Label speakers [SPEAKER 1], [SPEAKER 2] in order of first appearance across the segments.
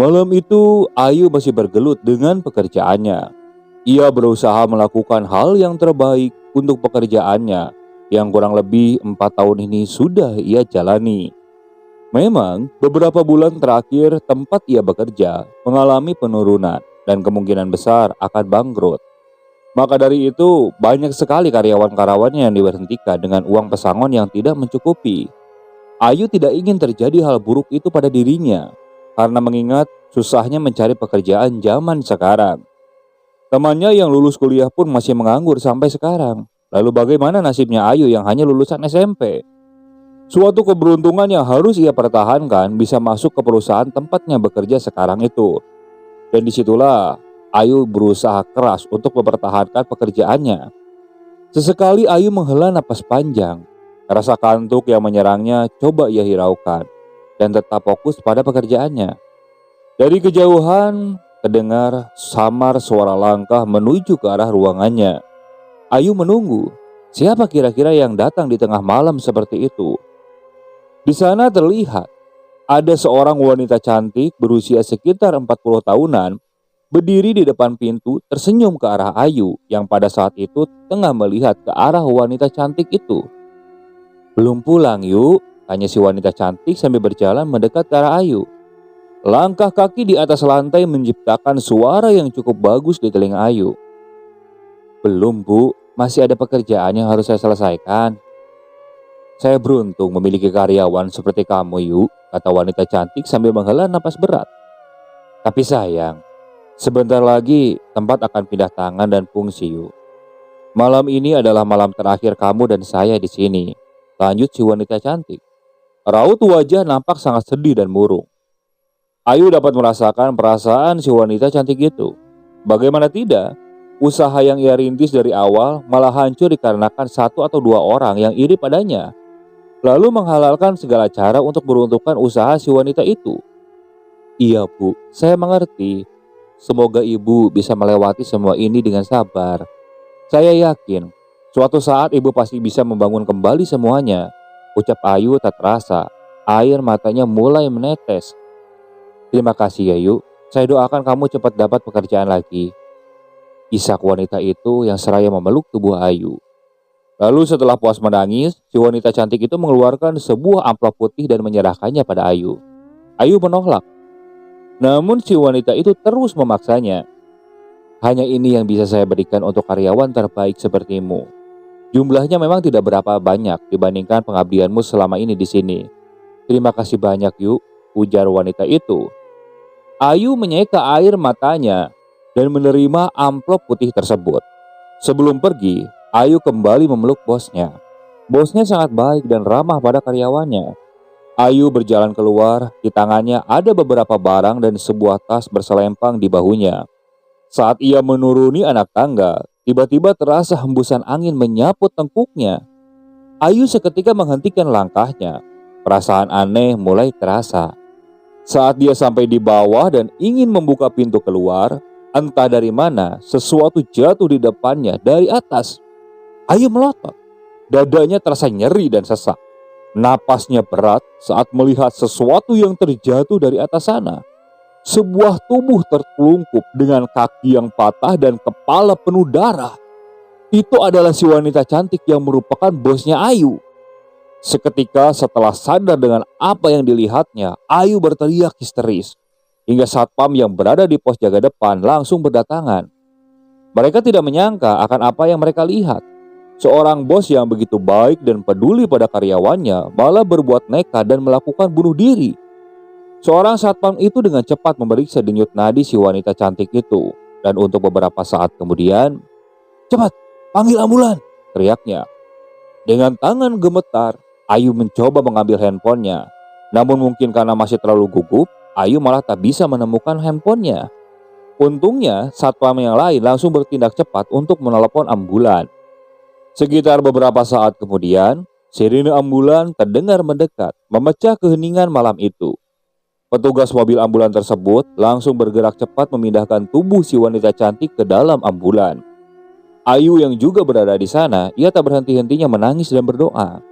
[SPEAKER 1] Malam itu, Ayu masih bergelut dengan pekerjaannya. Ia berusaha melakukan hal yang terbaik untuk pekerjaannya yang kurang lebih 4 tahun ini sudah ia jalani. Memang, beberapa bulan terakhir tempat ia bekerja mengalami penurunan dan kemungkinan besar akan bangkrut. Maka dari itu, banyak sekali karyawan-karyawannya yang diberhentikan dengan uang pesangon yang tidak mencukupi. Ayu tidak ingin terjadi hal buruk itu pada dirinya, karena mengingat susahnya mencari pekerjaan zaman sekarang. Temannya yang lulus kuliah pun masih menganggur sampai sekarang. Lalu bagaimana nasibnya Ayu yang hanya lulusan SMP? Suatu keberuntungan yang harus ia pertahankan bisa masuk ke perusahaan tempatnya bekerja sekarang itu. Dan disitulah Ayu berusaha keras untuk mempertahankan pekerjaannya. Sesekali Ayu menghela napas panjang. Rasa kantuk yang menyerangnya coba ia hiraukan dan tetap fokus pada pekerjaannya. Dari kejauhan terdengar samar suara langkah menuju ke arah ruangannya. Ayu menunggu. Siapa kira-kira yang datang di tengah malam seperti itu? Di sana terlihat ada seorang wanita cantik berusia sekitar 40 tahunan berdiri di depan pintu tersenyum ke arah Ayu yang pada saat itu tengah melihat ke arah wanita cantik itu. "Belum pulang yuk?" tanya si wanita cantik sambil berjalan mendekat ke arah Ayu. Langkah kaki di atas lantai menciptakan suara yang cukup bagus di telinga Ayu. "Belum bu, masih ada pekerjaan yang harus saya selesaikan." "Saya beruntung memiliki karyawan seperti kamu yuk," kata wanita cantik sambil menghela napas berat. "Tapi sayang, sebentar lagi tempat akan pindah tangan dan fungsi yuk. Malam ini adalah malam terakhir kamu dan saya di sini," lanjut si wanita cantik. Raut wajah nampak sangat sedih dan murung. Ayu dapat merasakan perasaan si wanita cantik itu. Bagaimana tidak? Usaha yang ia rintis dari awal malah hancur dikarenakan satu atau dua orang yang iri padanya, lalu menghalalkan segala cara untuk meruntuhkan usaha si wanita itu. "Iya bu, saya mengerti. Semoga ibu bisa melewati semua ini dengan sabar. Saya yakin suatu saat ibu pasti bisa membangun kembali semuanya," ucap Ayu tak terasa. Air matanya mulai menetes. "Terima kasih ya Yu. Saya doakan kamu cepat dapat pekerjaan lagi," isak wanita itu yang seraya memeluk tubuh Ayu. Lalu setelah puas menangis, si wanita cantik itu mengeluarkan sebuah amplop putih dan menyerahkannya pada Ayu. Ayu menolak. Namun si wanita itu terus memaksanya. "Hanya ini yang bisa saya berikan untuk karyawan terbaik sepertimu. Jumlahnya memang tidak berapa banyak dibandingkan pengabdianmu selama ini di sini. Terima kasih banyak yuk," ujar wanita itu. Ayu menyeka air matanya dan menerima amplop putih tersebut. Sebelum pergi, Ayu kembali memeluk bosnya. Bosnya sangat baik dan ramah pada karyawannya. Ayu berjalan keluar, di tangannya ada beberapa barang dan sebuah tas berselempang di bahunya. Saat ia menuruni anak tangga, tiba-tiba terasa hembusan angin menyapu tengkuknya. Ayu seketika menghentikan langkahnya. Perasaan aneh mulai terasa. Saat dia sampai di bawah dan ingin membuka pintu keluar, entah dari mana sesuatu jatuh di depannya dari atas. Ayu melotot. Dadanya terasa nyeri dan sesak. Napasnya berat saat melihat sesuatu yang terjatuh dari atas sana. Sebuah tubuh tertelungkup dengan kaki yang patah dan kepala penuh darah. Itu adalah si wanita cantik yang merupakan bosnya Ayu. Seketika setelah sadar dengan apa yang dilihatnya, Ayu berteriak histeris. Hingga satpam yang berada di pos jaga depan langsung berdatangan. Mereka tidak menyangka akan apa yang mereka lihat. Seorang bos yang begitu baik dan peduli pada karyawannya malah berbuat nekat dan melakukan bunuh diri. Seorang satpam itu dengan cepat memeriksa denyut nadi si wanita cantik itu. Dan untuk beberapa saat kemudian, "Cepat, panggil ambulan!" teriaknya. Dengan tangan gemetar, Ayu mencoba mengambil handphonenya. Namun mungkin karena masih terlalu gugup, Ayu malah tak bisa menemukan handphonenya. Untungnya, satpam yang lain langsung bertindak cepat untuk menelepon ambulan. Sekitar beberapa saat kemudian, sirine ambulan terdengar mendekat, memecah keheningan malam itu. Petugas mobil ambulan tersebut langsung bergerak cepat memindahkan tubuh si wanita cantik ke dalam ambulan. Ayu yang juga berada di sana, ia tak berhenti-hentinya menangis dan berdoa.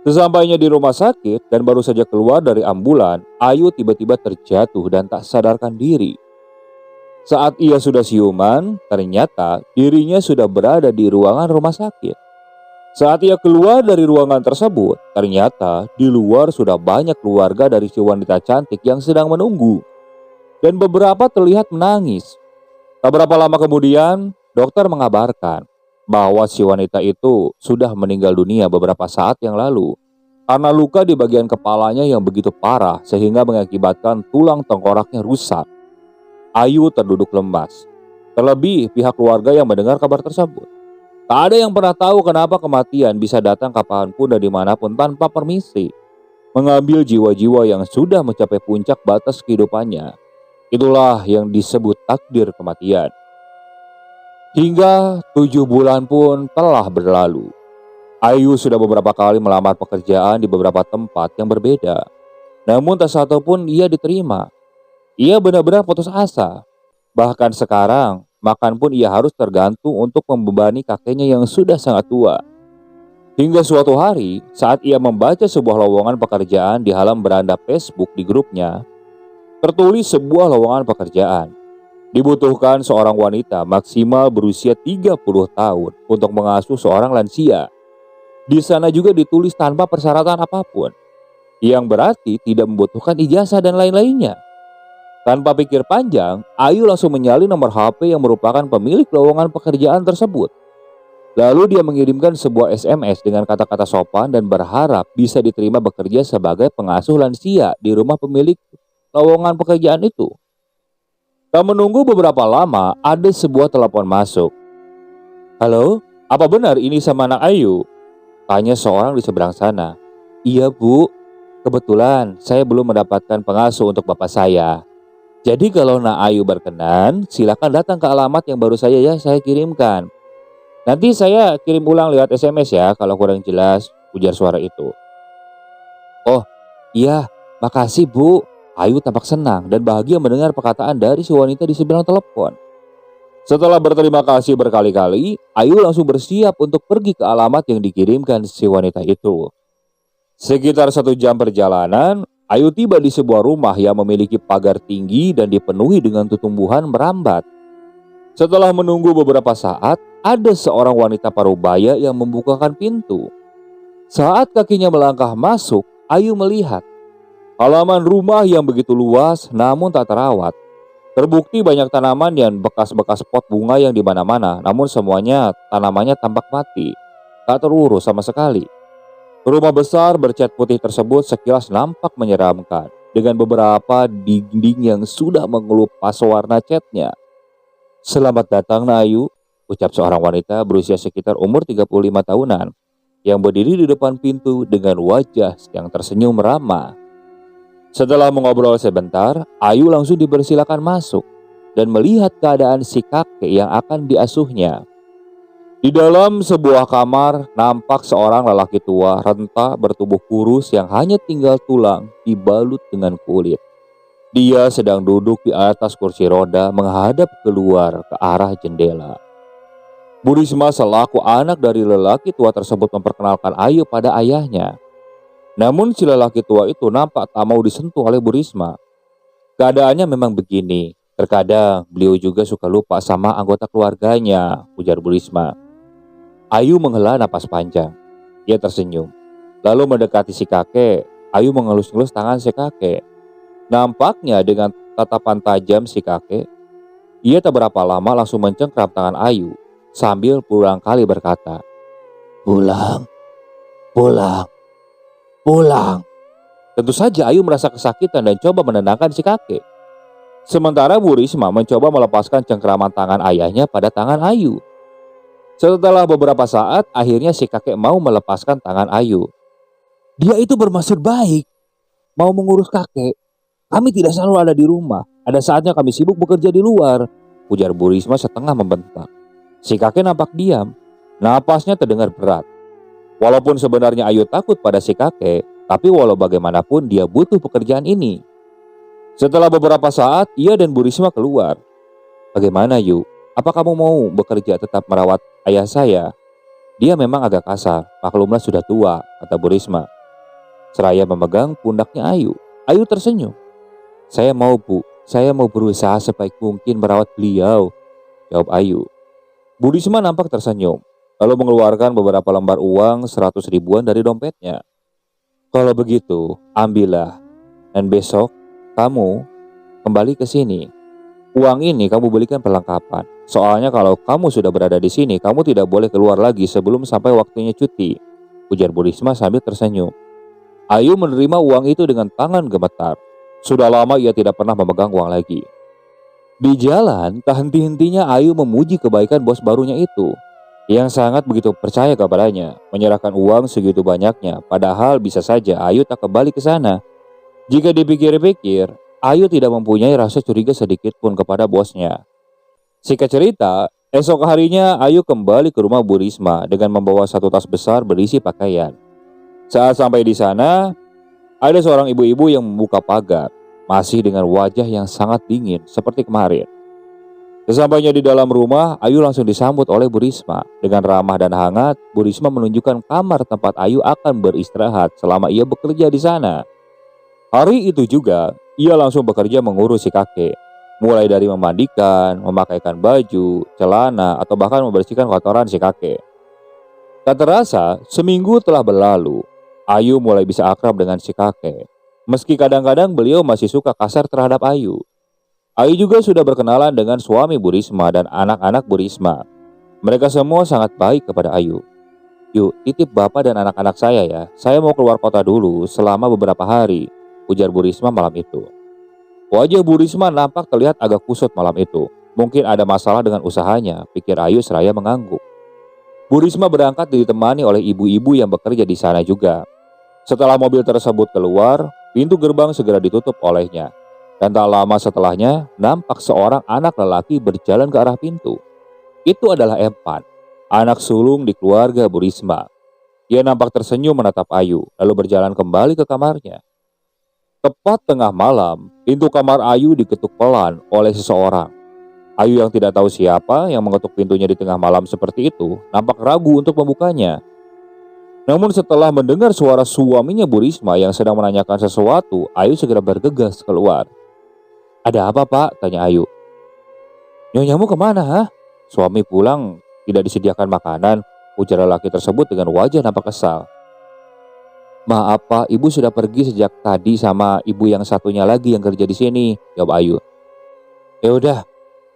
[SPEAKER 1] Sesampainya di rumah sakit dan baru saja keluar dari ambulan, Ayu tiba-tiba terjatuh dan tak sadarkan diri. Saat ia sudah siuman, ternyata dirinya sudah berada di ruangan rumah sakit. Saat ia keluar dari ruangan tersebut, ternyata di luar sudah banyak keluarga dari si wanita cantik yang sedang menunggu. Dan beberapa terlihat menangis. Tak berapa lama kemudian, dokter mengabarkan bahwa si wanita itu sudah meninggal dunia beberapa saat yang lalu karena luka di bagian kepalanya yang begitu parah sehingga mengakibatkan tulang tengkoraknya rusak. Ayu terduduk lemas. Terlebih pihak keluarga yang mendengar kabar tersebut. Tak ada yang pernah tahu kenapa kematian bisa datang kapanpun dan dimanapun tanpa permisi, mengambil jiwa-jiwa yang sudah mencapai puncak batas kehidupannya. Itulah yang disebut takdir kematian. Hingga 7 bulan pun telah berlalu. Ayu sudah beberapa kali melamar pekerjaan di beberapa tempat yang berbeda. Namun tak satu pun ia diterima. Ia benar-benar putus asa. Bahkan sekarang, makan pun ia harus tergantung untuk membebani kakeknya yang sudah sangat tua. Hingga suatu hari, saat ia membaca sebuah lowongan pekerjaan di halaman beranda Facebook di grupnya, tertulis sebuah lowongan pekerjaan. Dibutuhkan seorang wanita maksimal berusia 30 tahun untuk mengasuh seorang lansia. Di sana juga ditulis tanpa persyaratan apapun, yang berarti tidak membutuhkan ijazah dan lain-lainnya. Tanpa pikir panjang, Ayu langsung menyalin nomor HP yang merupakan pemilik lowongan pekerjaan tersebut. Lalu dia mengirimkan sebuah SMS dengan kata-kata sopan dan berharap bisa diterima bekerja sebagai pengasuh lansia di rumah pemilik lowongan pekerjaan itu. Tak menunggu beberapa lama, ada sebuah telepon masuk. "Halo, apa benar ini sama anak Ayu?" tanya seorang di seberang sana. "Iya bu, kebetulan saya belum mendapatkan pengasuh untuk bapak saya. Jadi kalau Nak Ayu berkenan, silakan datang ke alamat yang baru saya kirimkan. Nanti saya kirim ulang lewat SMS ya kalau kurang jelas," ujar suara itu. "Oh iya, makasih bu." Ayu tampak senang dan bahagia mendengar perkataan dari si wanita di seberang telepon. Setelah berterima kasih berkali-kali, Ayu langsung bersiap untuk pergi ke alamat yang dikirimkan si wanita itu. Sekitar 1 jam perjalanan, Ayu tiba di sebuah rumah yang memiliki pagar tinggi dan dipenuhi dengan tumbuhan merambat. Setelah menunggu beberapa saat, ada seorang wanita parubaya yang membukakan pintu. Saat kakinya melangkah masuk, Ayu melihat halaman rumah yang begitu luas namun tak terawat. Terbukti banyak tanaman dan bekas-bekas pot bunga yang di mana-mana, namun semuanya tanamannya tampak mati, tak terurus sama sekali. Rumah besar bercat putih tersebut sekilas nampak menyeramkan, dengan beberapa dinding yang sudah mengelupas warna catnya. "Selamat datang Ayu," ucap seorang wanita berusia sekitar umur 35 tahunan, yang berdiri di depan pintu dengan wajah yang tersenyum ramah. Setelah mengobrol sebentar, Ayu langsung dipersilakan masuk dan melihat keadaan si kakek yang akan diasuhnya. Di dalam sebuah kamar, nampak seorang lelaki tua renta bertubuh kurus yang hanya tinggal tulang dibalut dengan kulit. Dia sedang duduk di atas kursi roda menghadap keluar ke arah jendela. Bu Risma selaku anak dari lelaki tua tersebut memperkenalkan Ayu pada ayahnya. Namun si lelaki tua itu nampak tak mau disentuh oleh Bu Risma. "Keadaannya memang begini. Terkadang beliau juga suka lupa sama anggota keluarganya," ujar Bu Risma. Ayu menghela napas panjang. Ia tersenyum. Lalu mendekati si kakek. Ayu mengelus-elus tangan si kakek. Nampaknya dengan tatapan tajam si kakek, ia tak berapa lama langsung mencengkram tangan Ayu sambil berulang kali berkata, "Pulang, pulang, pulang." Tentu saja Ayu merasa kesakitan dan coba menenangkan si kakek. Sementara Bu Risma mencoba melepaskan cengkraman tangan ayahnya pada tangan Ayu. Setelah beberapa saat, akhirnya si kakek mau melepaskan tangan Ayu. "Dia itu bermaksud baik, mau mengurus kakek. Kami tidak selalu ada di rumah. Ada saatnya kami sibuk bekerja di luar," ujar Bu Risma setengah membentak. Si kakek nampak diam. Napasnya terdengar berat. Walaupun sebenarnya Ayu takut pada si kakek, tapi walau bagaimanapun dia butuh pekerjaan ini. Setelah beberapa saat, ia dan Bu Risma keluar. "Bagaimana Yu? Apa kamu mau bekerja tetap merawat ayah saya? Dia memang agak kasar, maklumlah sudah tua," kata Bu Risma. seraya memegang pundaknya Ayu. Ayu tersenyum. "Saya mau, Bu. Saya mau berusaha sebaik mungkin merawat beliau," jawab Ayu. Bu Risma nampak tersenyum, lalu mengeluarkan beberapa lembar uang 100 ribuan dari dompetnya. "Kalau begitu, ambillah. Dan besok, kamu kembali ke sini. Uang ini kamu belikan perlengkapan. Soalnya kalau kamu sudah berada di sini, kamu tidak boleh keluar lagi sebelum sampai waktunya cuti," ujar Bu Risma sambil tersenyum. Ayu menerima uang itu dengan tangan gemetar. Sudah lama ia tidak pernah memegang uang lagi. Di jalan, tak henti-hentinya Ayu memuji kebaikan bos barunya itu, yang sangat begitu percaya kepadanya, menyerahkan uang segitu banyaknya, padahal bisa saja Ayu tak kembali ke sana. Jika dipikir-pikir, Ayu tidak mempunyai rasa curiga sedikit pun kepada bosnya. Singkat cerita, esok harinya Ayu kembali ke rumah Bu Risma dengan membawa satu tas besar berisi pakaian. Saat sampai di sana, ada seorang ibu-ibu yang membuka pagar, masih dengan wajah yang sangat dingin seperti kemarin. Sesampainya di dalam rumah, Ayu langsung disambut oleh Bu Risma. Dengan ramah dan hangat, Bu Risma menunjukkan kamar tempat Ayu akan beristirahat selama ia bekerja di sana. Hari itu juga, ia langsung bekerja mengurus si kakek. Mulai dari memandikan, memakaikan baju, celana, atau bahkan membersihkan kotoran si kakek. Tak terasa, seminggu telah berlalu. Ayu mulai bisa akrab dengan si kakek. Meski kadang-kadang beliau masih suka kasar terhadap Ayu. Ayu juga sudah berkenalan dengan suami Bu Risma dan anak-anak Bu Risma. Mereka semua sangat baik kepada Ayu. "Yuk, titip bapak dan anak-anak saya ya. Saya mau keluar kota dulu selama beberapa hari," ujar Bu Risma malam itu. Wajah Bu Risma nampak terlihat agak kusut malam itu. Mungkin ada masalah dengan usahanya, pikir Ayu seraya mengangguk. Bu Risma berangkat ditemani oleh ibu-ibu yang bekerja di sana juga. Setelah mobil tersebut keluar, pintu gerbang segera ditutup olehnya. Dan tak lama setelahnya, nampak seorang anak lelaki berjalan ke arah pintu. Itu adalah Empan, anak sulung di keluarga Bu Risma. Ia nampak tersenyum menatap Ayu, lalu berjalan kembali ke kamarnya. Tepat tengah malam, pintu kamar Ayu diketuk pelan oleh seseorang. Ayu yang tidak tahu siapa yang mengetuk pintunya di tengah malam seperti itu, nampak ragu untuk membukanya. Namun setelah mendengar suara suaminya Bu Risma yang sedang menanyakan sesuatu, Ayu segera bergegas keluar. "Ada apa, Pak?" tanya Ayu. "Nyonyamu kemana, ha? Suami pulang tidak disediakan makanan," ujar lelaki tersebut dengan wajah nampak kesal. "Maaf, Pak, ibu sudah pergi sejak tadi sama ibu yang satunya lagi yang kerja di sini," jawab Ayu. "Ya udah,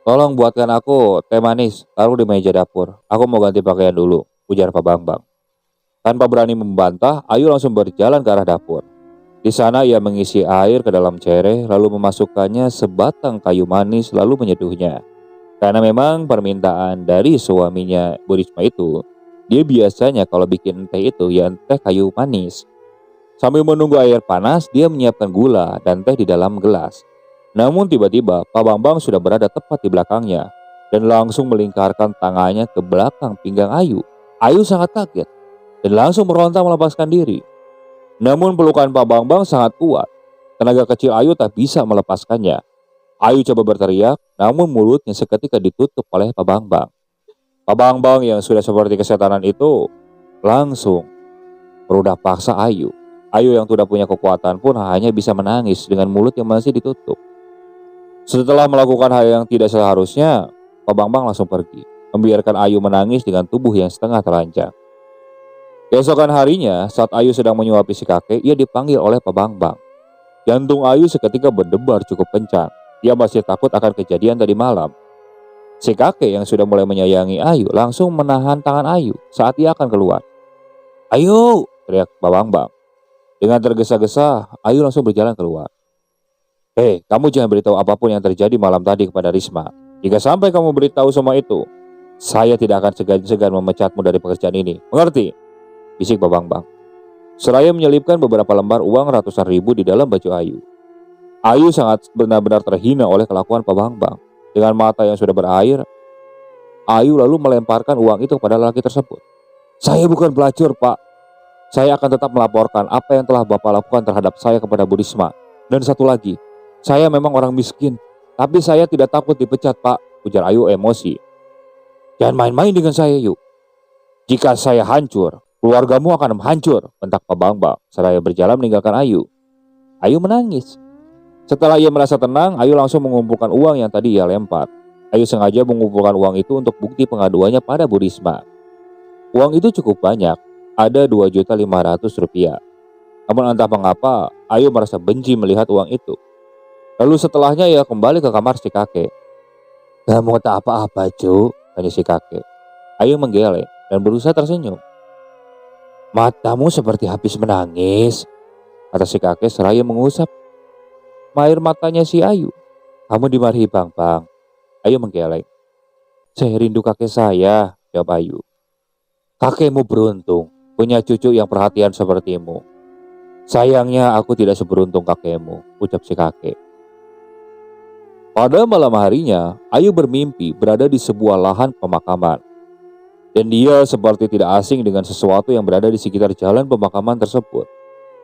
[SPEAKER 1] tolong buatkan aku teh manis, taruh di meja dapur. Aku mau ganti pakaian dulu," ujar Pak Bambang. Tanpa berani membantah, Ayu langsung berjalan ke arah dapur. Di sana ia mengisi air ke dalam cereh lalu memasukkannya sebatang kayu manis lalu menyeduhnya. Karena memang permintaan dari suaminya Bu Risma itu, dia biasanya kalau bikin teh itu ya teh kayu manis. Sambil menunggu air panas, dia menyiapkan gula dan teh di dalam gelas. Namun tiba-tiba Pak Bambang sudah berada tepat di belakangnya dan langsung melingkarkan tangannya ke belakang pinggang Ayu. Ayu sangat kaget dan langsung meronta melepaskan diri. Namun pelukan Pak Bambang sangat kuat. Tenaga kecil Ayu tak bisa melepaskannya. Ayu coba berteriak, namun mulutnya seketika ditutup oleh Pak Bambang. Pak Bambang yang sudah seperti kesetanan itu langsung berudah paksa Ayu. Ayu yang tidak punya kekuatan pun hanya bisa menangis dengan mulut yang masih ditutup. Setelah melakukan hal yang tidak seharusnya, Pak Bambang langsung pergi, membiarkan Ayu menangis dengan tubuh yang setengah telanjang. Keesokan harinya, saat Ayu sedang menyuapi si kakek, ia dipanggil oleh Pak Bambang. Jantung Ayu seketika berdebar cukup kencang. Ia masih takut akan kejadian tadi malam. Si kakek yang sudah mulai menyayangi Ayu langsung menahan tangan Ayu saat ia akan keluar. "Ayu!" teriak Pak Bambang. Dengan tergesa-gesa, Ayu langsung berjalan keluar. "Hei, kamu jangan beritahu apapun yang terjadi malam tadi kepada Risma. Jika sampai kamu beritahu semua itu, saya tidak akan segan-segan memecatmu dari pekerjaan ini. Mengerti?" bisik Pak Bambang. Seraya menyelipkan beberapa lembar uang ratusan ribu di dalam baju Ayu. Ayu sangat benar-benar terhina oleh kelakuan Pak Bambang. Dengan mata yang sudah berair, Ayu lalu melemparkan uang itu kepada lelaki tersebut. "Saya bukan pelacur, Pak. Saya akan tetap melaporkan apa yang telah Bapak lakukan terhadap saya kepada Bu Risma. Dan satu lagi, saya memang orang miskin, tapi saya tidak takut dipecat, Pak," ujar Ayu emosi. "Jangan main-main dengan saya, yuk. Jika saya hancur, Keluargamu akan hancur, bentak Pak Bambang seraya berjalan meninggalkan Ayu. Ayu menangis. Setelah ia merasa tenang, Ayu langsung mengumpulkan uang yang tadi ia lempar. Ayu sengaja mengumpulkan uang itu untuk bukti pengaduannya pada Bu Risma. Uang itu cukup banyak, ada Rp2.500.000. Namun entah mengapa, Ayu merasa benci melihat uang itu. Lalu setelahnya ia kembali ke kamar si kakek. "Gak mau tak apa-apa, Cuk?" tanya si kakek. Ayu menggeleng dan berusaha tersenyum. "Matamu seperti habis menangis," kata si kakek seraya mengusap air matanya si Ayu. "Kamu dimarahi Bang Bang." Ayu menggeleng. "Saya rindu kakek saya," jawab Ayu. "Kakekmu beruntung, punya cucu yang perhatian sepertimu. Sayangnya aku tidak seberuntung kakekmu," ucap si kakek. Pada malam harinya, Ayu bermimpi berada di sebuah lahan pemakaman. Dan dia seperti tidak asing dengan sesuatu yang berada di sekitar jalan pemakaman tersebut.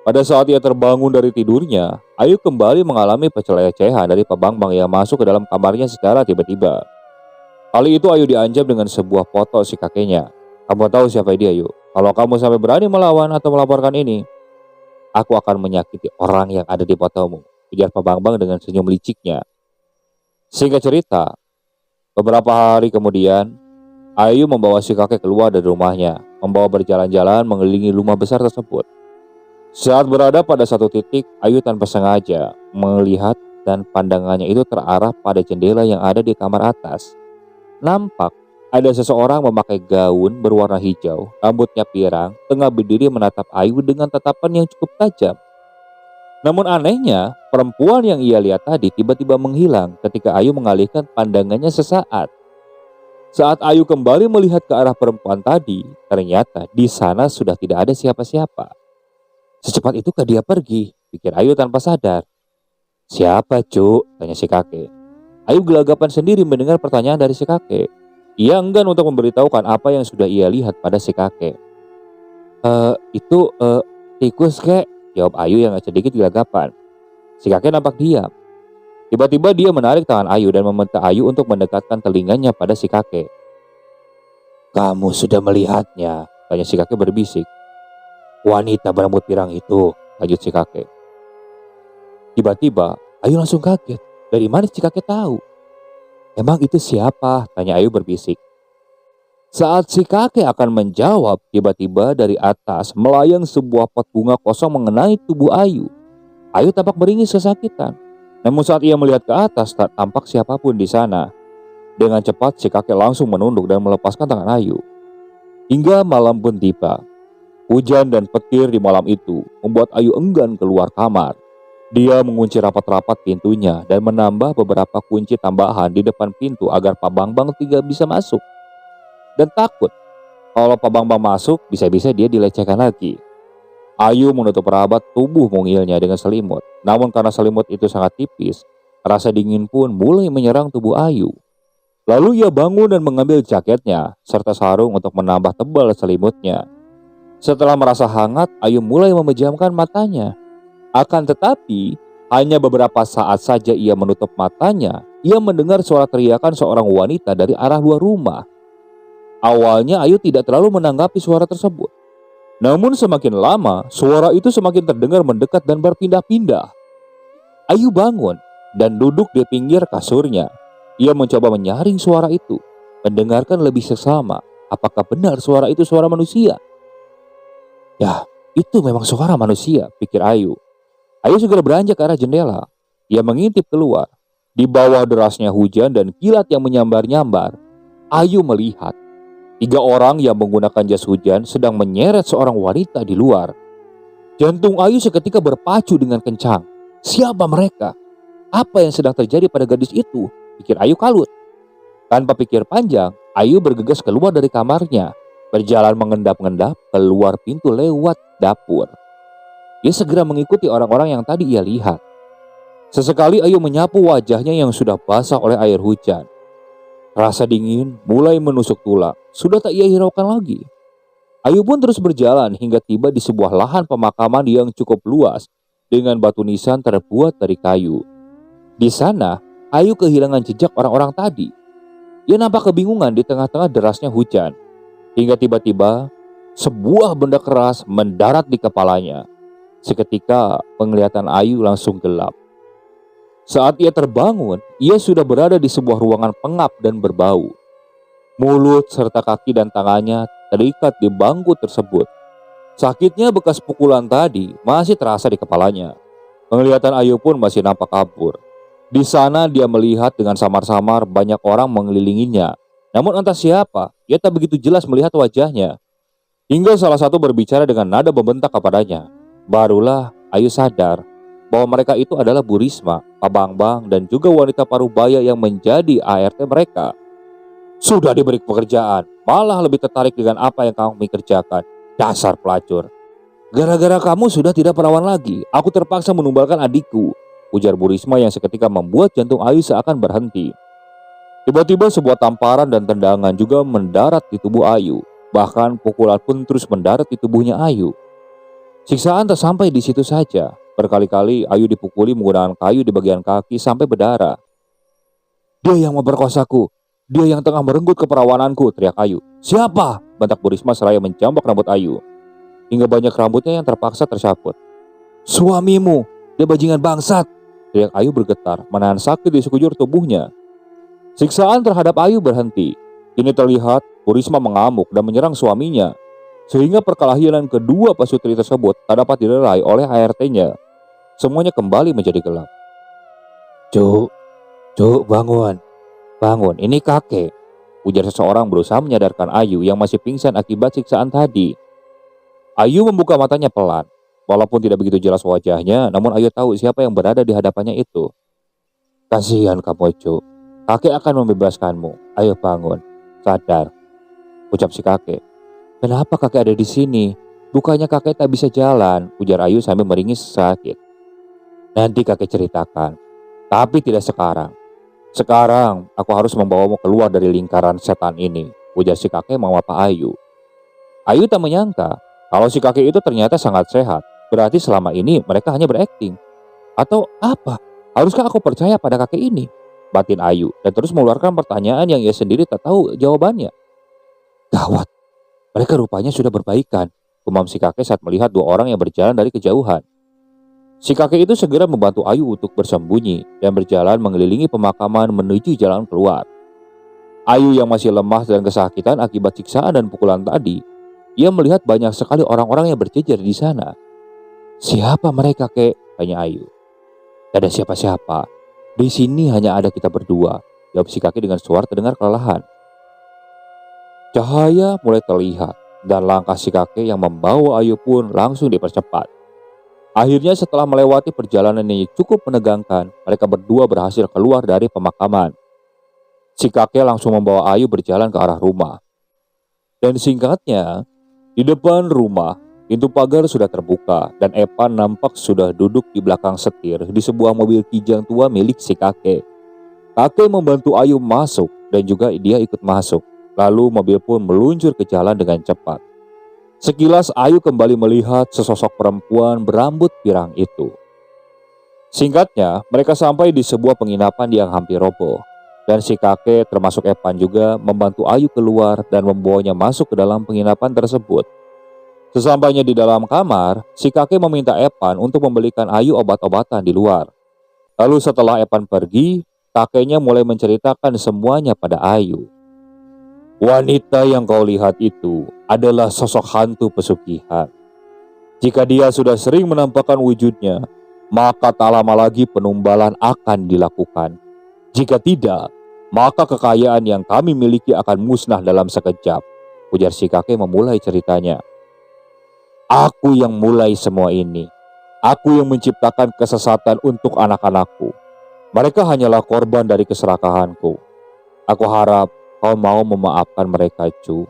[SPEAKER 1] Pada saat ia terbangun dari tidurnya, Ayu kembali mengalami pelecehan dari Pak Bambang yang masuk ke dalam kamarnya secara tiba-tiba. Kali itu Ayu diancam dengan sebuah foto si kakeknya. "Kamu tahu siapa dia, Ayu? Kalau kamu sampai berani melawan atau melaporkan ini, aku akan menyakiti orang yang ada di fotomu," ujar Pak Bambang dengan senyum liciknya. Singkat cerita, beberapa hari kemudian, Ayu membawa si kakek keluar dari rumahnya, membawa berjalan-jalan mengelilingi rumah besar tersebut. Saat berada pada satu titik, Ayu tanpa sengaja melihat dan pandangannya itu terarah pada jendela yang ada di kamar atas. Nampak ada seseorang memakai gaun berwarna hijau, rambutnya pirang, tengah berdiri menatap Ayu dengan tatapan yang cukup tajam. Namun anehnya, perempuan yang ia lihat tadi tiba-tiba menghilang ketika Ayu mengalihkan pandangannya sesaat. Saat Ayu kembali melihat ke arah perempuan tadi, ternyata di sana sudah tidak ada siapa-siapa. Secepat itukah dia pergi? Pikir Ayu tanpa sadar. "Siapa, Cuk?" tanya si kakek. Ayu gelagapan sendiri mendengar pertanyaan dari si kakek. Ia enggan untuk memberitahukan apa yang sudah ia lihat pada si kakek. Itu tikus, kek," jawab Ayu yang sedikit gelagapan. Si kakek nampak diam. Tiba-tiba dia menarik tangan Ayu dan meminta Ayu untuk mendekatkan telinganya pada si kakek. "Kamu sudah melihatnya?" tanya si kakek berbisik. "Wanita berambut pirang itu," lanjut si kakek. Tiba-tiba Ayu langsung kaget. Dari mana si kakek tahu? "Emang itu siapa?" tanya Ayu berbisik. Saat si kakek akan menjawab, tiba-tiba dari atas melayang sebuah pot bunga kosong mengenai tubuh Ayu. Ayu tampak meringis kesakitan. Namun saat ia melihat ke atas, tak tampak siapapun di sana. Dengan cepat si kakek langsung menunduk dan melepaskan tangan Ayu. Hingga malam pun tiba. Hujan dan petir di malam itu membuat Ayu enggan keluar kamar. Dia mengunci rapat-rapat pintunya dan menambah beberapa kunci tambahan di depan pintu agar Pak Bambang tidak bisa masuk. Dan takut kalau Pak Bambang masuk, bisa-bisa dia dilecehkan lagi. Ayu menutup rapat tubuh mungilnya dengan selimut. Namun karena selimut itu sangat tipis, rasa dingin pun mulai menyerang tubuh Ayu. Lalu ia bangun dan mengambil jaketnya serta sarung untuk menambah tebal selimutnya. Setelah merasa hangat, Ayu mulai memejamkan matanya. Akan tetapi, hanya beberapa saat saja ia menutup matanya, ia mendengar suara teriakan seorang wanita dari arah luar rumah. Awalnya Ayu tidak terlalu menanggapi suara tersebut. Namun semakin lama, suara itu semakin terdengar mendekat dan berpindah-pindah. Ayu bangun dan duduk di pinggir kasurnya. Ia mencoba menyaring suara itu, mendengarkan lebih seksama. Apakah benar suara itu suara manusia? Ya, itu memang suara manusia, pikir Ayu. Ayu segera beranjak ke arah jendela. Ia mengintip keluar. Di bawah derasnya hujan dan kilat yang menyambar-nyambar, Ayu melihat 3 orang yang menggunakan jas hujan sedang menyeret seorang wanita di luar. Jantung Ayu seketika berpacu dengan kencang. Siapa mereka? Apa yang sedang terjadi pada gadis itu? Pikir Ayu kalut. Tanpa pikir panjang, Ayu bergegas keluar dari kamarnya, berjalan mengendap-endap keluar pintu lewat dapur. Ia segera mengikuti orang-orang yang tadi ia lihat. Sesekali Ayu menyapu wajahnya yang sudah basah oleh air hujan. Rasa dingin mulai menusuk tulang, sudah tak ia hiraukan lagi. Ayu pun terus berjalan hingga tiba di sebuah lahan pemakaman yang cukup luas dengan batu nisan terbuat dari kayu. Di sana, Ayu kehilangan jejak orang-orang tadi. Ia nampak kebingungan di tengah-tengah derasnya hujan. Hingga tiba-tiba, sebuah benda keras mendarat di kepalanya. Seketika penglihatan Ayu langsung gelap. Saat ia terbangun, ia sudah berada di sebuah ruangan pengap dan berbau. Mulut serta kaki dan tangannya terikat di bangku tersebut. Sakitnya bekas pukulan tadi masih terasa di kepalanya. Penglihatan Ayu pun masih nampak kabur. Di sana dia melihat dengan samar-samar banyak orang mengelilinginya. Namun entah siapa, ia tak begitu jelas melihat wajahnya. Hingga salah satu berbicara dengan nada membentak kepadanya. Barulah Ayu sadar bahwa mereka itu adalah Bu Risma, Pak Bambang, dan juga wanita parubaya yang menjadi ART mereka. Sudah diberi pekerjaan, malah lebih tertarik dengan apa yang kami kerjakan. Dasar pelacur. Gara-gara kamu sudah tidak perawan lagi, aku terpaksa menumbalkan adikku, ujar Bu Risma yang seketika membuat jantung Ayu seakan berhenti. Tiba-tiba sebuah tamparan dan tendangan juga mendarat di tubuh Ayu. Bahkan pukulan pun terus mendarat di tubuhnya Ayu. Siksaan tak sampai di situ saja. Berkali-kali Ayu dipukuli menggunakan kayu di bagian kaki sampai berdarah. Dia yang memperkosaku. Dia yang tengah merenggut keperawananku, teriak Ayu. Siapa? Bentak Bu Risma seraya menjambak rambut Ayu. Hingga banyak rambutnya yang terpaksa tercabut. Suamimu, dia bajingan bangsat, teriak Ayu bergetar, menahan sakit di sekujur tubuhnya. Siksaan terhadap Ayu berhenti. Kini terlihat Bu Risma mengamuk dan menyerang suaminya. Sehingga perkelahian kedua pasutri tersebut tak dapat dilerai oleh ART-nya. Semuanya kembali menjadi gelap. Cuk, bangun. Bangun, ini kakek, ujar seseorang berusaha menyadarkan Ayu yang masih pingsan akibat siksaan tadi. Ayu membuka matanya pelan. Walaupun tidak begitu jelas wajahnya, namun Ayu tahu siapa yang berada di hadapannya itu. Kasihan kamu, Cuk. Kakek akan membebaskanmu. Ayo bangun, sadar, ucap si kakek. Kenapa kakek ada di sini? Bukannya kakek tak bisa jalan, ujar Ayu sambil meringis sakit. Nanti kakek ceritakan, tapi tidak sekarang. Sekarang aku harus membawamu keluar dari lingkaran setan ini, ujar si kakek memapa Ayu. Ayu tak menyangka kalau si kakek itu ternyata sangat sehat. Berarti selama ini mereka hanya berakting. Atau apa? Haruskah aku percaya pada kakek ini? Batin Ayu dan terus mengeluarkan pertanyaan yang ia sendiri tak tahu jawabannya. Gawat, mereka rupanya sudah berbaikan, gumam si kakek saat melihat dua orang yang berjalan dari kejauhan. Si kakek itu segera membantu Ayu untuk bersembunyi dan berjalan mengelilingi pemakaman menuju jalan keluar. Ayu yang masih lemah dan kesakitan akibat siksaan dan pukulan tadi, ia melihat banyak sekali orang-orang yang berjejer di sana. Siapa mereka, kek? Tanya Ayu. Tidak ada siapa-siapa. Di sini hanya ada kita berdua, jawab si kakek dengan suara terdengar kelelahan. Cahaya mulai terlihat dan langkah si kakek yang membawa Ayu pun langsung dipercepat. Akhirnya setelah melewati perjalanan yang cukup menegangkan, mereka berdua berhasil keluar dari pemakaman. Si kakek langsung membawa Ayu berjalan ke arah rumah. Dan singkatnya, di depan rumah, pintu pagar sudah terbuka dan Epan nampak sudah duduk di belakang setir di sebuah mobil kijang tua milik si kakek. Kakek membantu Ayu masuk dan juga dia ikut masuk. Lalu mobil pun meluncur ke jalan dengan cepat. Sekilas Ayu kembali melihat sesosok perempuan berambut pirang itu. Singkatnya, mereka sampai di sebuah penginapan yang hampir roboh. Dan si kakek termasuk Epan juga membantu Ayu keluar dan membawanya masuk ke dalam penginapan tersebut. Sesampainya di dalam kamar, si kakek meminta Epan untuk membelikan Ayu obat-obatan di luar. Lalu setelah Epan pergi, kakeknya mulai menceritakan semuanya pada Ayu. Wanita yang kau lihat itu adalah sosok hantu pesugihan. Jika dia sudah sering menampakkan wujudnya, maka tak lama lagi penumbalan akan dilakukan. Jika tidak, maka kekayaan yang kami miliki akan musnah dalam sekejap, ujar si kakek memulai ceritanya. Aku yang mulai semua ini. Aku yang menciptakan kesesatan untuk anak-anakku. Mereka hanyalah korban dari keserakahanku. Aku harap kau mau memaafkan mereka, Cu.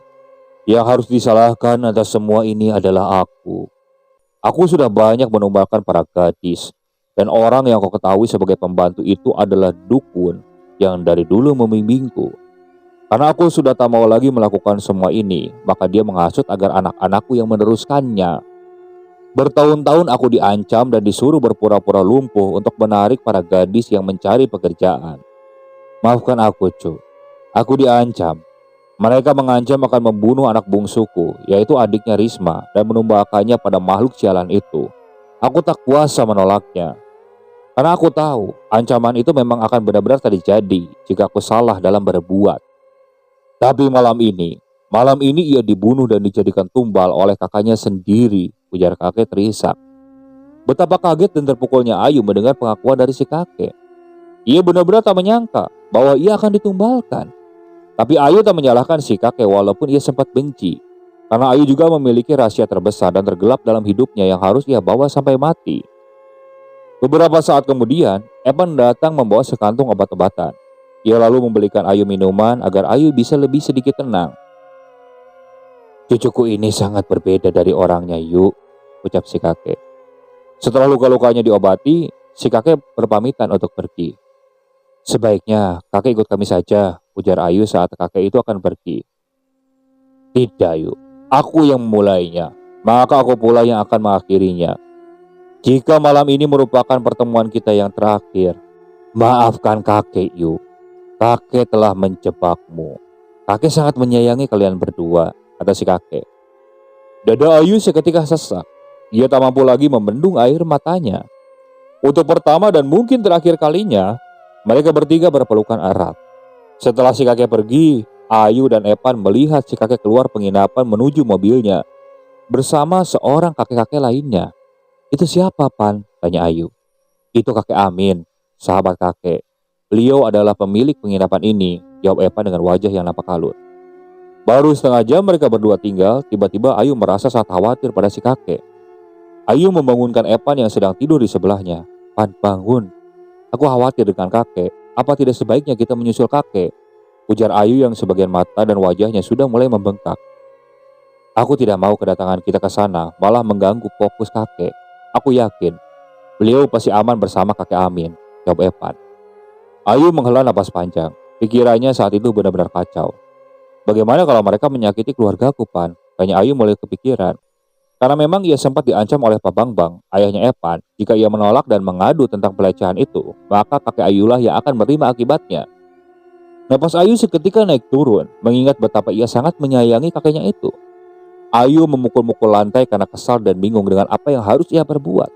[SPEAKER 1] Yang harus disalahkan atas semua ini adalah aku. Aku sudah banyak menumbalkan para gadis. Dan orang yang kau ketahui sebagai pembantu itu adalah dukun yang dari dulu membimbingku. Karena aku sudah tak mau lagi melakukan semua ini, maka dia menghasut agar anak-anakku yang meneruskannya. Bertahun-tahun aku diancam dan disuruh berpura-pura lumpuh untuk menarik para gadis yang mencari pekerjaan. Maafkan aku, Cu. Aku diancam. Mereka mengancam akan membunuh anak bungsuku, yaitu adiknya Risma, dan menumbalkannya pada makhluk sialan itu. Aku tak kuasa menolaknya, karena aku tahu ancaman itu memang akan benar-benar terjadi jika aku salah dalam berbuat. Tapi malam ini ia dibunuh dan dijadikan tumbal oleh kakaknya sendiri, ujar kakek terisak. Betapa kaget dan terpukulnya Ayu mendengar pengakuan dari si kakek. Ia benar-benar tak menyangka bahwa ia akan ditumbalkan. Tapi Ayu tak menyalahkan si kakek walaupun ia sempat benci. Karena Ayu juga memiliki rahasia terbesar dan tergelap dalam hidupnya yang harus ia bawa sampai mati. Beberapa saat kemudian, Evan datang membawa sekantung obat-obatan. Ia lalu membelikan Ayu minuman agar Ayu bisa lebih sedikit tenang. Cucuku ini sangat berbeda dari orangnya, Yu, ucap si kakek. Setelah luka-lukanya diobati, si kakek berpamitan untuk pergi. Sebaiknya kakek ikut kami saja, ujar Ayu saat kakek itu akan pergi. Tidak, Yu, aku yang memulainya, maka aku pula yang akan mengakhirinya. Jika malam ini merupakan pertemuan kita yang terakhir, maafkan kakek, Yu. Kakek telah menjebakmu. Kakek sangat menyayangi kalian berdua, kata si kakek. Dada Ayu seketika sesak. Ia tak mampu lagi membendung air matanya. Untuk pertama dan mungkin terakhir kalinya, mereka bertiga berpelukan erat. Setelah si kakek pergi, Ayu dan Evan melihat si kakek keluar penginapan menuju mobilnya bersama seorang kakek-kakek lainnya. Itu siapa, Pan? Tanya Ayu. Itu kakek Amin, sahabat kakek. Beliau adalah pemilik penginapan ini, jawab Evan dengan wajah yang nampak kalut. Baru setengah jam mereka berdua tinggal, tiba-tiba Ayu merasa sangat khawatir pada si kakek. Ayu membangunkan Evan yang sedang tidur di sebelahnya. Pan, bangun. Aku khawatir dengan kakek. Apa tidak sebaiknya kita menyusul kakek? Ujar Ayu yang sebagian mata dan wajahnya sudah mulai membengkak. Aku tidak mau kedatangan kita ke sana malah mengganggu fokus kakek. Aku yakin beliau pasti aman bersama kakek Amin, jawab Evan. Ayu menghela napas panjang. Pikirannya saat itu benar-benar kacau. Bagaimana kalau mereka menyakiti keluargaku, Pan? Tanya Ayu mulai kepikiran. Karena memang ia sempat diancam oleh Pak Bambang, ayahnya Evan, jika ia menolak dan mengadu tentang pelecehan itu, maka kakek Ayulah yang akan menerima akibatnya. Napas Ayu seketika naik turun, mengingat betapa ia sangat menyayangi kakeknya itu. Ayu memukul-mukul lantai karena kesal dan bingung dengan apa yang harus ia perbuat.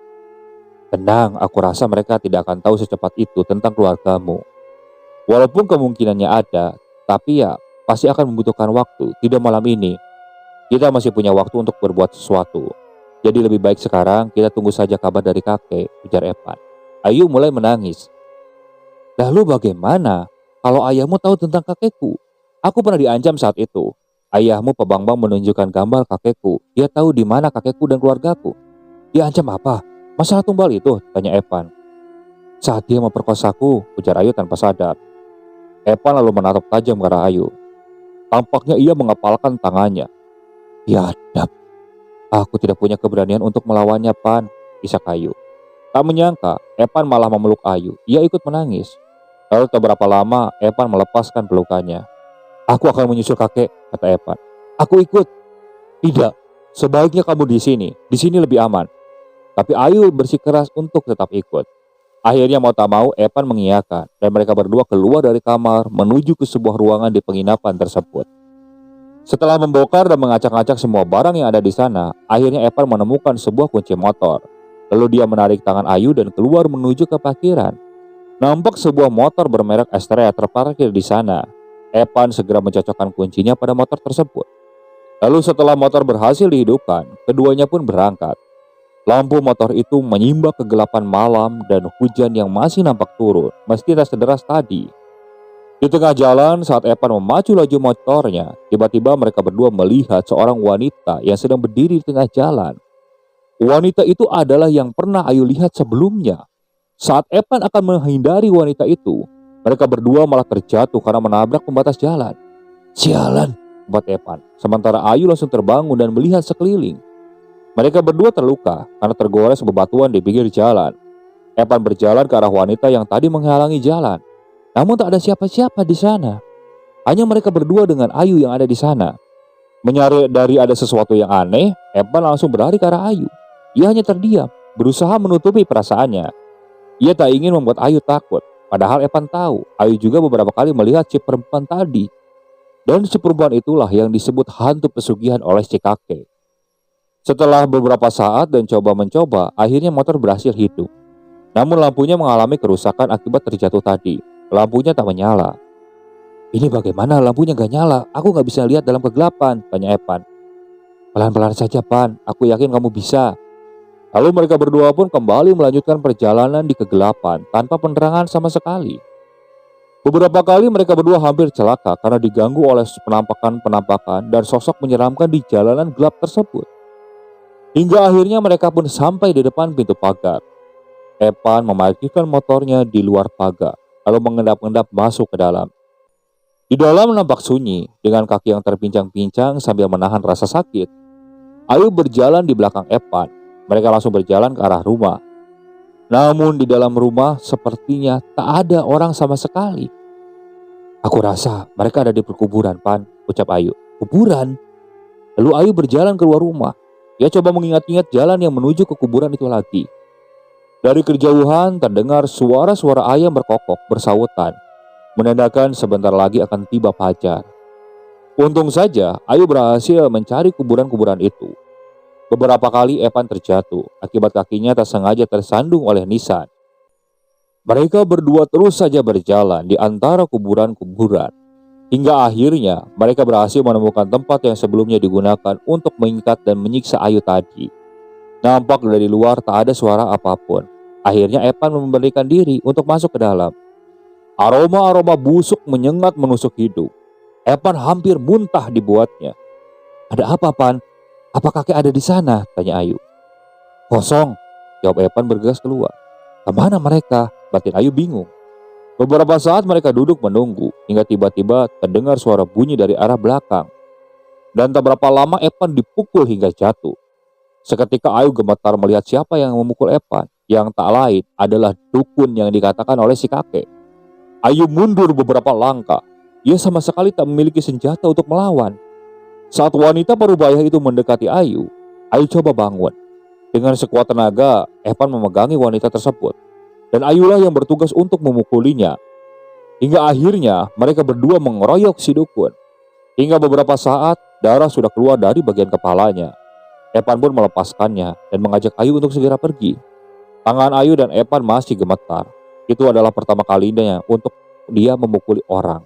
[SPEAKER 1] Tenang, aku rasa mereka tidak akan tahu secepat itu tentang keluargamu. Walaupun kemungkinannya ada, tapi ya pasti akan membutuhkan waktu, tidak malam ini. Kita masih punya waktu untuk berbuat sesuatu. Jadi lebih baik sekarang kita tunggu saja kabar dari kakek, ujar Evan. Ayu mulai menangis. Lalu bagaimana kalau ayahmu tahu tentang kakekku? Aku pernah diancam saat itu. Ayahmu Pak Bambang menunjukkan gambar kakekku. Dia tahu di mana kakekku dan keluargaku. Dia ancam apa? Masalah tumbal itu? Tanya Evan. Saat dia memperkosaku, ujar Ayu tanpa sadar. Evan lalu menatap tajam ke arah Ayu. Tampaknya ia mengepalkan tangannya. Biadab. Aku tidak punya keberanian untuk melawannya, Pan, isak Ayu. Tak menyangka, Evan malah memeluk Ayu. Ia ikut menangis. Lalu tak berapa lama, Evan melepaskan pelukannya. Aku akan menyusul kakek, kata Evan. Aku ikut. Tidak, sebaiknya kamu di sini. Di sini lebih aman. Tapi Ayu bersikeras untuk tetap ikut. Akhirnya mau tak mau, Evan mengiyakan. Dan mereka berdua keluar dari kamar menuju ke sebuah ruangan di penginapan tersebut. Setelah membongkar dan mengacak-acak semua barang yang ada di sana, akhirnya Evan menemukan sebuah kunci motor. Lalu dia menarik tangan Ayu dan keluar menuju ke parkiran. Nampak sebuah motor bermerek Astrea terparkir di sana. Evan segera mencocokkan kuncinya pada motor tersebut. Lalu setelah motor berhasil dihidupkan, keduanya pun berangkat. Lampu motor itu menyimbak kegelapan malam dan hujan yang masih nampak turun, meski tak sederas tadi. Di tengah jalan saat Evan memacu laju motornya, tiba-tiba mereka berdua melihat seorang wanita yang sedang berdiri di tengah jalan. Wanita itu adalah yang pernah Ayu lihat sebelumnya. Saat Evan akan menghindari wanita itu, mereka berdua malah terjatuh karena menabrak pembatas jalan. Sialan, buat Evan. Sementara Ayu langsung terbangun dan melihat sekeliling. Mereka berdua terluka karena tergores bebatuan di pinggir jalan. Evan berjalan ke arah wanita yang tadi menghalangi jalan. Namun tak ada siapa-siapa di sana. Hanya mereka berdua dengan Ayu yang ada di sana. Menyadari ada sesuatu yang aneh, Evan langsung berlari ke arah Ayu. Ia hanya terdiam, berusaha menutupi perasaannya. Ia tak ingin membuat Ayu takut. Padahal Evan tahu, Ayu juga beberapa kali melihat si perempuan tadi. Dan si perempuan itulah yang disebut hantu pesugihan oleh si kakek. Setelah beberapa saat dan coba-mencoba, akhirnya motor berhasil hidup. Namun lampunya mengalami kerusakan akibat terjatuh tadi. Lampunya tak menyala. "Ini bagaimana lampunya gak nyala? Aku gak bisa lihat dalam kegelapan," tanya Evan. "Pelan-pelan saja, Pan. Aku yakin kamu bisa." Lalu mereka berdua pun kembali melanjutkan perjalanan di kegelapan tanpa penerangan sama sekali. Beberapa kali mereka berdua hampir celaka karena diganggu oleh penampakan-penampakan dan sosok menyeramkan di jalanan gelap tersebut. Hingga akhirnya mereka pun sampai di depan pintu pagar. Evan memarkirkan motornya di luar pagar, lalu mengendap-endap masuk ke dalam. Di dalam nampak sunyi, dengan kaki yang terpincang-pincang sambil menahan rasa sakit. Ayu berjalan di belakang Evan. Mereka langsung berjalan ke arah rumah. Namun di dalam rumah sepertinya tak ada orang sama sekali. "Aku rasa mereka ada di perkuburan, Pan," ucap Ayu. "Kuburan?" Lalu Ayu berjalan keluar rumah. Dia coba mengingat-ingat jalan yang menuju ke kuburan itu lagi. Dari kejauhan terdengar suara-suara ayam berkokok bersautan, menandakan sebentar lagi akan tiba fajar. Untung saja Ayu berhasil mencari kuburan-kuburan itu. Beberapa kali Evan terjatuh akibat kakinya tak sengaja tersandung oleh nisan. Mereka berdua terus saja berjalan di antara kuburan-kuburan. Hingga akhirnya mereka berhasil menemukan tempat yang sebelumnya digunakan untuk mengikat dan menyiksa Ayu tadi. Nampak dari luar tak ada suara apapun. Akhirnya Evan memberikan diri untuk masuk ke dalam. Aroma-aroma busuk menyengat menusuk hidung. Evan hampir muntah dibuatnya. "Ada apa, Pan? Apa kakek ada di sana?" tanya Ayu. "Kosong," jawab Evan bergegas keluar. "Kemana mereka?" batin Ayu bingung. Beberapa saat mereka duduk menunggu, hingga tiba-tiba terdengar suara bunyi dari arah belakang. Dan tak berapa lama Evan dipukul hingga jatuh. Seketika Ayu gemetar melihat siapa yang memukul Evan, yang tak lain adalah dukun yang dikatakan oleh si kakek. Ayu mundur beberapa langkah. Ia sama sekali tak memiliki senjata untuk melawan. Saat wanita parubaya itu mendekati Ayu, Ayu coba bangun. Dengan sekuat tenaga, Evan memegangi wanita tersebut. Dan Ayulah yang bertugas untuk memukulinya. Hingga akhirnya mereka berdua mengeroyok si dukun. Hingga beberapa saat darah sudah keluar dari bagian kepalanya. Evan pun melepaskannya dan mengajak Ayu untuk segera pergi. Tangan Ayu dan Evan masih gemetar. Itu adalah pertama kalinya untuk dia memukuli orang.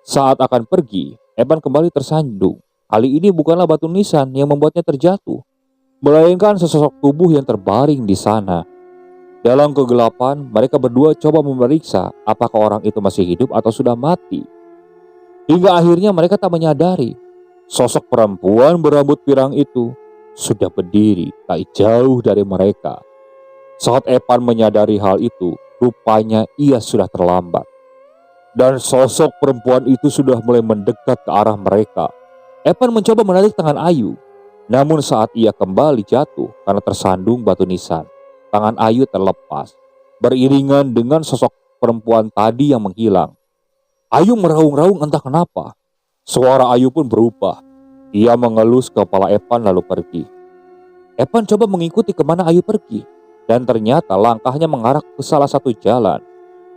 [SPEAKER 1] Saat akan pergi, Evan kembali tersandung. Kali ini bukanlah batu nisan yang membuatnya terjatuh, melainkan sesosok tubuh yang terbaring di sana. Dalam kegelapan, mereka berdua coba memeriksa apakah orang itu masih hidup atau sudah mati. Hingga akhirnya mereka tak menyadari, sosok perempuan berambut pirang itu sudah berdiri tak jauh dari mereka. Saat Evan menyadari hal itu, rupanya ia sudah terlambat. Dan sosok perempuan itu sudah mulai mendekat ke arah mereka. Evan mencoba menarik tangan Ayu. Namun saat ia kembali jatuh karena tersandung batu nisan, tangan Ayu terlepas, beriringan dengan sosok perempuan tadi yang menghilang. Ayu meraung-raung entah kenapa. Suara Ayu pun berubah. Ia mengelus kepala Evan lalu pergi. Evan coba mengikuti kemana Ayu pergi. Dan ternyata langkahnya mengarah ke salah satu jalan.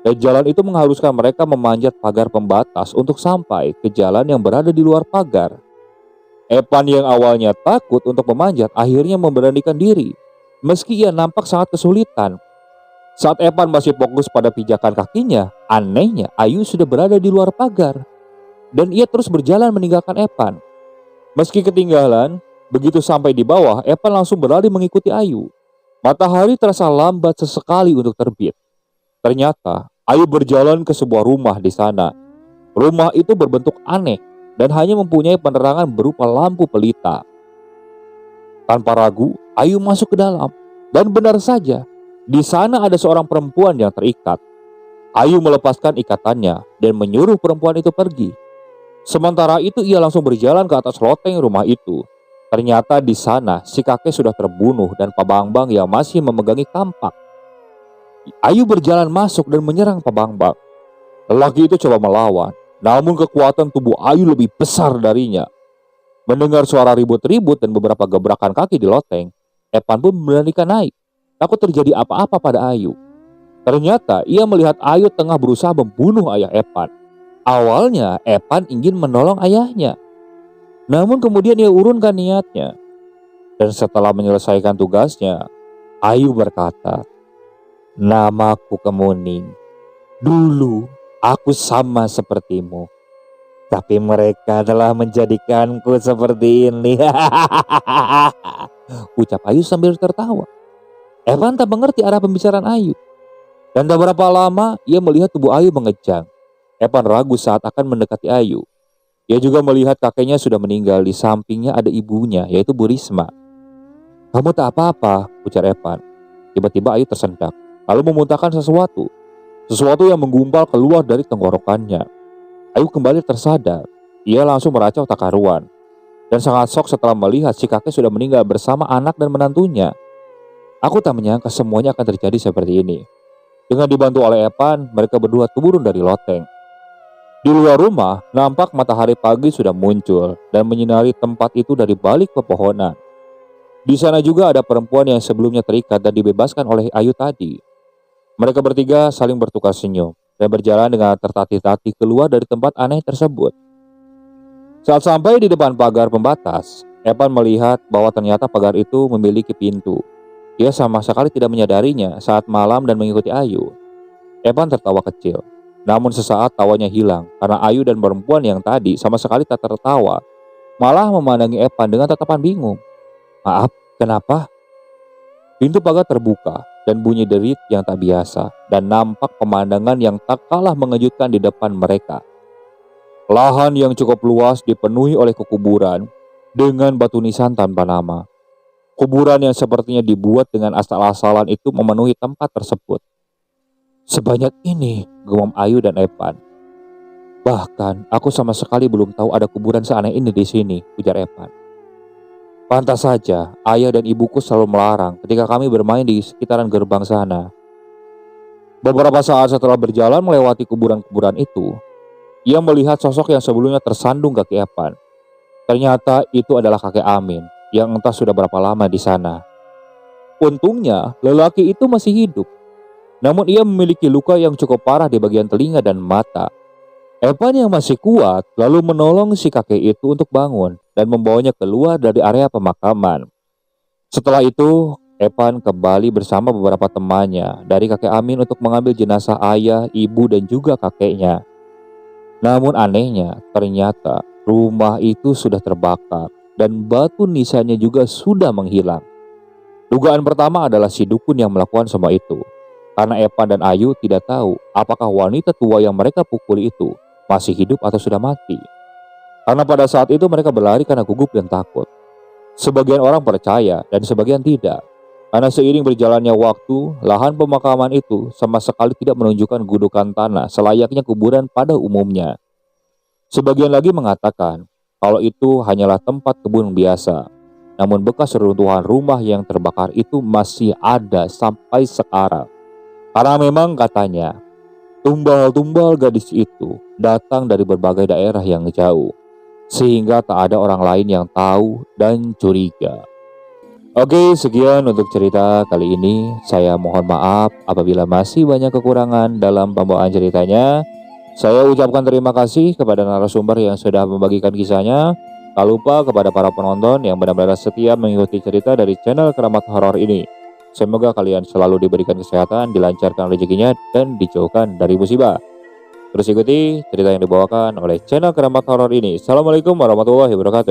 [SPEAKER 1] Dan jalan itu mengharuskan mereka memanjat pagar pembatas untuk sampai ke jalan yang berada di luar pagar. Evan yang awalnya takut untuk memanjat akhirnya memberanikan diri. Meski ia nampak sangat kesulitan. Saat Evan masih fokus pada pijakan kakinya, anehnya Ayu sudah berada di luar pagar. Dan ia terus berjalan meninggalkan Evan. Meski ketinggalan, begitu sampai di bawah, Evan langsung berlari mengikuti Ayu. Matahari terasa lambat sesekali untuk terbit. Ternyata Ayu berjalan ke sebuah rumah di sana. Rumah itu berbentuk aneh dan hanya mempunyai penerangan berupa lampu pelita. Tanpa ragu, Ayu masuk ke dalam. Dan benar saja, di sana ada seorang perempuan yang terikat. Ayu melepaskan ikatannya dan menyuruh perempuan itu pergi. Sementara itu ia langsung berjalan ke atas loteng rumah itu. Ternyata di sana si kakek sudah terbunuh dan Pak Bambang yang masih memegangi kampak. Ayu berjalan masuk dan menyerang Pak Bambang. Lelaki itu coba melawan, namun kekuatan tubuh Ayu lebih besar darinya. Mendengar suara ribut-ribut dan beberapa gebrakan kaki di loteng, Evan pun memberanikan naik. Takut terjadi apa-apa pada Ayu. Ternyata ia melihat Ayu tengah berusaha membunuh ayah Evan. Awalnya Epan ingin menolong ayahnya, namun kemudian ia urunkan niatnya. Dan setelah menyelesaikan tugasnya, Ayu berkata, "Namaku Kemuning. Dulu aku sama sepertimu, tapi mereka telah menjadikanku seperti ini." Ucap Ayu sambil tertawa. Evan tak mengerti arah pembicaraan Ayu. Dan tak berapa lama ia melihat tubuh Ayu mengejang. Evan ragu saat akan mendekati Ayu. Ia juga melihat kakeknya sudah meninggal, di sampingnya ada ibunya, yaitu Bu Risma. "Kamu tak apa-apa," ujar Evan. Tiba-tiba Ayu tersentak, lalu memuntahkan sesuatu yang menggumpal keluar dari tenggorokannya. Ayu kembali tersadar. Ia langsung meracau tak karuan dan sangat shock setelah melihat si kakek sudah meninggal bersama anak dan menantunya. "Aku tak menyangka semuanya akan terjadi seperti ini." Dengan dibantu oleh Evan, mereka berdua turun dari loteng. Di luar rumah, nampak matahari pagi sudah muncul dan menyinari tempat itu dari balik pepohonan. Di sana juga ada perempuan yang sebelumnya terikat dan dibebaskan oleh Ayu tadi. Mereka bertiga saling bertukar senyum dan berjalan dengan tertatih-tatih keluar dari tempat aneh tersebut. Saat sampai di depan pagar pembatas, Evan melihat bahwa ternyata pagar itu memiliki pintu. Ia sama sekali tidak menyadarinya saat malam dan mengikuti Ayu. Evan tertawa kecil. Namun sesaat tawanya hilang karena Ayu dan perempuan yang tadi sama sekali tak tertawa, malah memandangi Evan dengan tatapan bingung. "Maaf, kenapa?" Pintu pagar terbuka dan bunyi derit yang tak biasa, dan nampak pemandangan yang tak kalah mengejutkan di depan mereka. Lahan yang cukup luas dipenuhi oleh kekuburan dengan batu nisan tanpa nama. Kuburan yang sepertinya dibuat dengan asal-asalan itu memenuhi tempat tersebut. "Sebanyak ini," gumam Ayu dan Evan. "Bahkan aku sama sekali belum tahu ada kuburan seaneh ini di sini," ujar Evan. "Pantas saja ayah dan ibuku selalu melarang ketika kami bermain di sekitaran gerbang sana." Beberapa saat setelah berjalan melewati kuburan-kuburan itu, ia melihat sosok yang sebelumnya tersandung kaki Evan. Ternyata itu adalah kakek Amin yang entah sudah berapa lama di sana. Untungnya lelaki itu masih hidup. Namun ia memiliki luka yang cukup parah di bagian telinga dan mata. Evan yang masih kuat lalu menolong si kakek itu untuk bangun dan membawanya keluar dari area pemakaman. Setelah itu, Evan kembali bersama beberapa temannya dari kakek Amin untuk mengambil jenazah ayah, ibu, dan juga kakeknya. Namun anehnya, ternyata rumah itu sudah terbakar dan batu nisannya juga sudah menghilang. Dugaan pertama adalah si dukun yang melakukan semua itu. Karena Evan dan Ayu tidak tahu apakah wanita tua yang mereka pukuli itu masih hidup atau sudah mati. Karena pada saat itu mereka berlari karena gugup dan takut. Sebagian orang percaya dan sebagian tidak. Karena seiring berjalannya waktu, lahan pemakaman itu sama sekali tidak menunjukkan gundukan tanah selayaknya kuburan pada umumnya. Sebagian lagi mengatakan kalau itu hanyalah tempat kebun biasa. Namun bekas reruntuhan rumah yang terbakar itu masih ada sampai sekarang. Karena memang katanya, tumbal-tumbal gadis itu datang dari berbagai daerah yang jauh, sehingga tak ada orang lain yang tahu dan curiga. Oke, sekian untuk cerita kali ini. Saya mohon maaf apabila masih banyak kekurangan dalam pembawaan ceritanya. Saya ucapkan terima kasih kepada narasumber yang sudah membagikan kisahnya. Tak lupa kepada para penonton yang benar-benar setia mengikuti cerita dari channel Keramat Horor ini. Semoga kalian selalu diberikan kesehatan, dilancarkan rezekinya, dan dijauhkan dari musibah. Terus ikuti cerita yang dibawakan oleh channel Keramat Horor ini. Assalamualaikum warahmatullahi wabarakatuh.